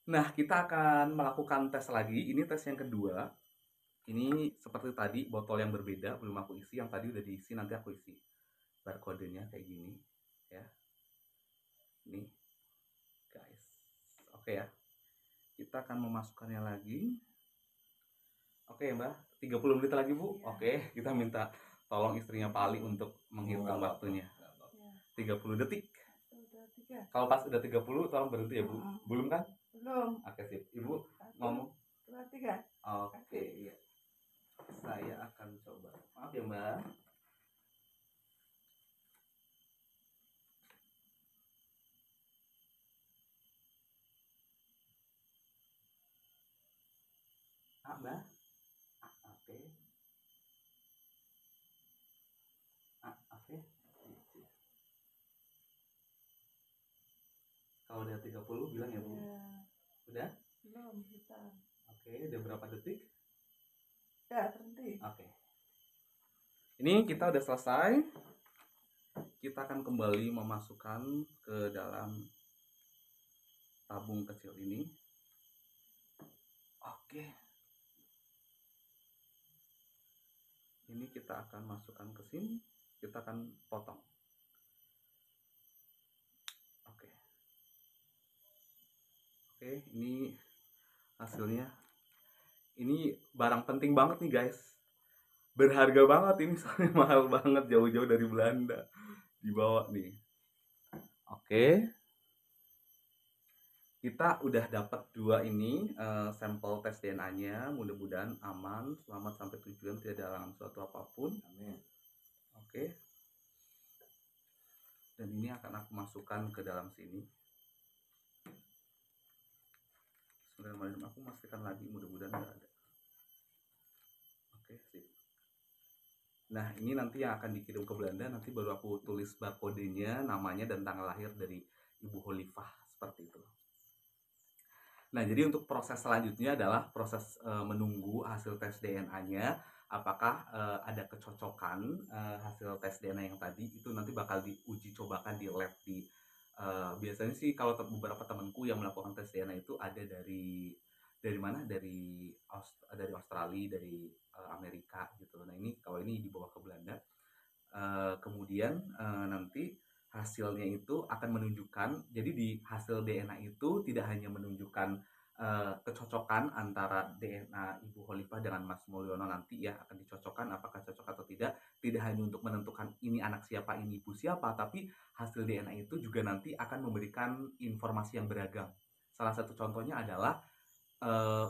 Nah, kita akan melakukan tes lagi. Ini tes yang kedua. Ini seperti tadi, botol yang berbeda, belum aku isi. Yang tadi udah diisi, nanti aku isi barcode-nya kayak gini. Ya, ini guys. Oke ya, kita akan memasukkannya lagi. Oke Mbak, 30 menit lagi Bu. Iya. Oke, kita minta tolong istrinya Pak Ali untuk menghitung waktunya. 30 detik. Udah 3. Kalau pas udah 30, tolong berhenti ya Bu. Belum kan? Belum. Oke sip. Ibu 1, ngomong. 2, 3. Oke, iya. Saya akan coba. Maaf ya Mbak. Mbak. Oke. Oke. Kalau udah 30 bilang ya Bu. Ya. Udah? Belum kita. Oke, udah berapa detik? Ya, berhenti. Oke. Ini kita udah selesai. Kita akan kembali memasukkan ke dalam tabung kecil ini. Oke. Ini kita akan masukkan ke sini. Kita akan potong. Oke. Oke, ini hasilnya. Ini barang penting banget nih guys. Berharga banget ini, soalnya mahal banget, jauh-jauh dari Belanda dibawa nih. Oke, kita udah dapat dua ini sampel tes DNA-nya. Mudah-mudahan aman, selamat sampai tujuan, tidak ada halangan suatu apapun. Amin. Oke, dan ini akan aku masukkan ke dalam sini. Sebenarnya aku pastikan lagi, mudah-mudahan nggak ada. Oke, sip. Nah, ini nanti yang akan dikirim ke Belanda, nanti baru aku tulis barcode-nya, namanya, dan tanggal lahir dari Ibu Khalifah, seperti itu. Nah, jadi untuk proses selanjutnya adalah proses menunggu hasil tes DNA-nya, apakah ada kecocokan hasil tes DNA yang tadi, itu nanti bakal diuji cobakan di lab di biasanya sih kalau beberapa temanku yang melakukan tes DNA itu ada dari mana? Dari Australia, dari Amerika gitu. Nah, ini kalau ini dibawa ke Belanda. Kemudian nanti hasilnya itu akan menunjukkan, jadi di hasil DNA itu tidak hanya menunjukkan kecocokan antara DNA Ibu Khalifah dengan Mas Mulyono nanti ya, akan dicocokkan apakah cocok atau tidak hanya untuk menentukan ini anak siapa, ini ibu siapa, tapi hasil DNA itu juga nanti akan memberikan informasi yang beragam. Salah satu contohnya adalah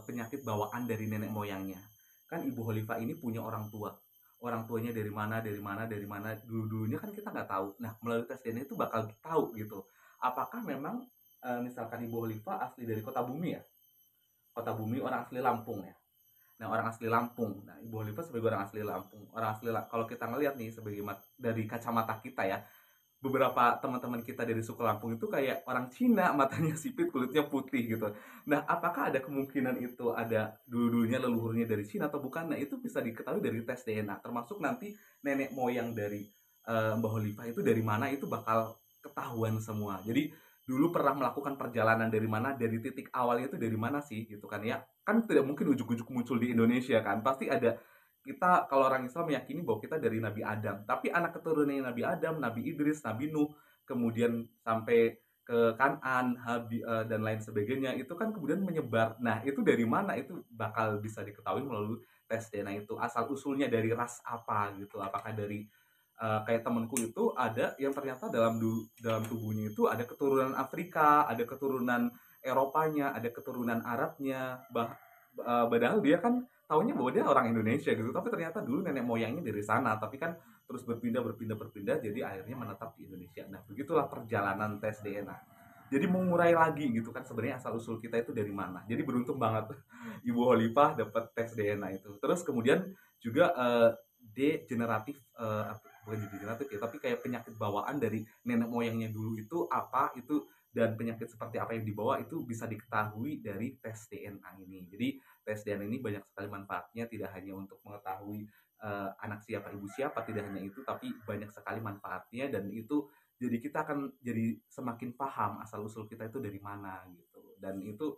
penyakit bawaan dari nenek moyangnya. Kan Ibu Khalifah ini punya orang tua. Orang tuanya dari mana, dari mana, dari mana. Dulu-dulunya kan kita nggak tahu. Nah, melalui tes DNA itu bakal tahu gitu. Apakah memang misalkan Ibu Khalifah asli dari Kota Bumi ya? Kota Bumi orang asli Lampung ya. Nah, orang asli Lampung. Nah, Ibu Khalifah sebagai orang asli Lampung. Orang asli kalau kita ngelihat nih sebagai dari kacamata kita ya, beberapa teman-teman kita dari suku Lampung itu kayak orang Cina, matanya sipit, kulitnya putih gitu. Nah, apakah ada kemungkinan itu ada dulu-dulunya leluhurnya dari Cina atau bukan? Nah, itu bisa diketahui dari tes DNA. Termasuk nanti nenek moyang dari Mbah Khalifah itu dari mana, itu bakal ketahuan semua. Jadi dulu pernah melakukan perjalanan dari mana, dari titik awalnya itu dari mana sih gitu kan ya. Kan tidak mungkin ujuk-ujuk muncul di Indonesia kan. Pasti ada, kita kalau orang Islam meyakini bahwa kita dari Nabi Adam, tapi anak keturunannya Nabi Adam, Nabi Idris, Nabi Nuh, kemudian sampai ke Kanan, dan lain sebagainya, itu kan kemudian menyebar. Nah, itu dari mana, itu bakal bisa diketahui melalui tes DNA itu. Asal usulnya dari ras apa gitu, apakah dari kayak temanku itu ada yang ternyata dalam tubuhnya itu ada keturunan Afrika, ada keturunan Eropanya, ada keturunan Arabnya, padahal dia kan taunya bahwa dia orang Indonesia gitu, tapi ternyata dulu nenek moyangnya dari sana, tapi kan terus berpindah, jadi akhirnya menetap di Indonesia. Nah, begitulah perjalanan tes DNA. Jadi mengurai lagi gitu kan, sebenarnya asal usul kita itu dari mana. Jadi beruntung banget Ibu Khalifah dapat tes DNA itu. Terus kemudian juga degeneratif, bukan degeneratif ya, tapi kayak penyakit bawaan dari nenek moyangnya dulu itu apa, itu dan penyakit seperti apa yang dibawa itu bisa diketahui dari tes DNA ini. Jadi tes DNA ini banyak sekali manfaatnya, tidak hanya untuk mengetahui anak siapa, ibu siapa, tidak hanya itu, tapi banyak sekali manfaatnya, dan itu jadi kita akan jadi semakin paham asal usul kita itu dari mana gitu. Dan itu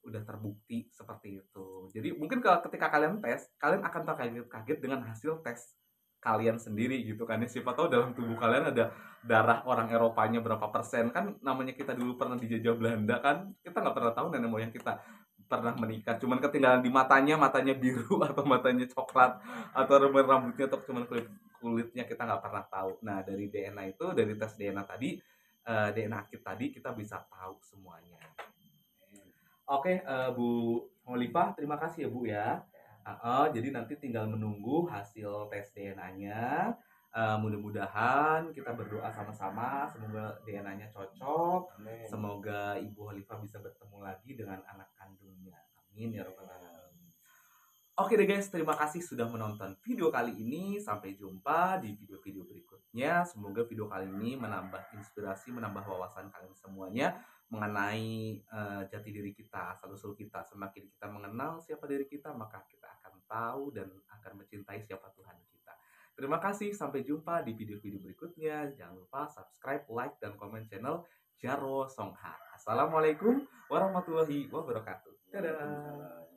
udah terbukti seperti itu. Jadi mungkin kalau ketika kalian tes, kalian akan terkaget-kaget dengan hasil tes kalian sendiri gitu kan ya. Siapa tahu dalam tubuh kalian ada darah orang Eropanya berapa persen. Kan namanya kita dulu pernah dijajah Belanda kan, kita nggak pernah tahu nenek moyang kita pernah menikah. Cuman ketinggalan di matanya biru atau matanya coklat atau rambutnya atau cuman kulitnya kita nggak pernah tahu. Nah dari DNA itu, dari tes DNA tadi, DNA kit tadi kita bisa tahu semuanya. Oke, Bu Holifah, terima kasih ya Bu ya. Jadi nanti tinggal menunggu hasil tes DNA-nya. Mudah-mudahan kita berdoa sama-sama, semoga DNA-nya cocok. Amin. Semoga Ibu Holifah bisa bertemu lagi dengan anak kandungnya. Amin ya rabbal alamin. Oke deh guys, terima kasih sudah menonton video kali ini. Sampai jumpa di video-video berikutnya. Semoga video kali ini menambah inspirasi, menambah wawasan kalian semuanya mengenai jati diri kita, asal-usul kita. Semakin kita mengenal siapa diri kita, maka kita akan tahu dan akan mencintai siapa Tuhan kita. Terima kasih, sampai jumpa di video-video berikutnya. Jangan lupa subscribe, like, dan komen channel Jarwo Songha. Assalamualaikum warahmatullahi wabarakatuh. Dadah.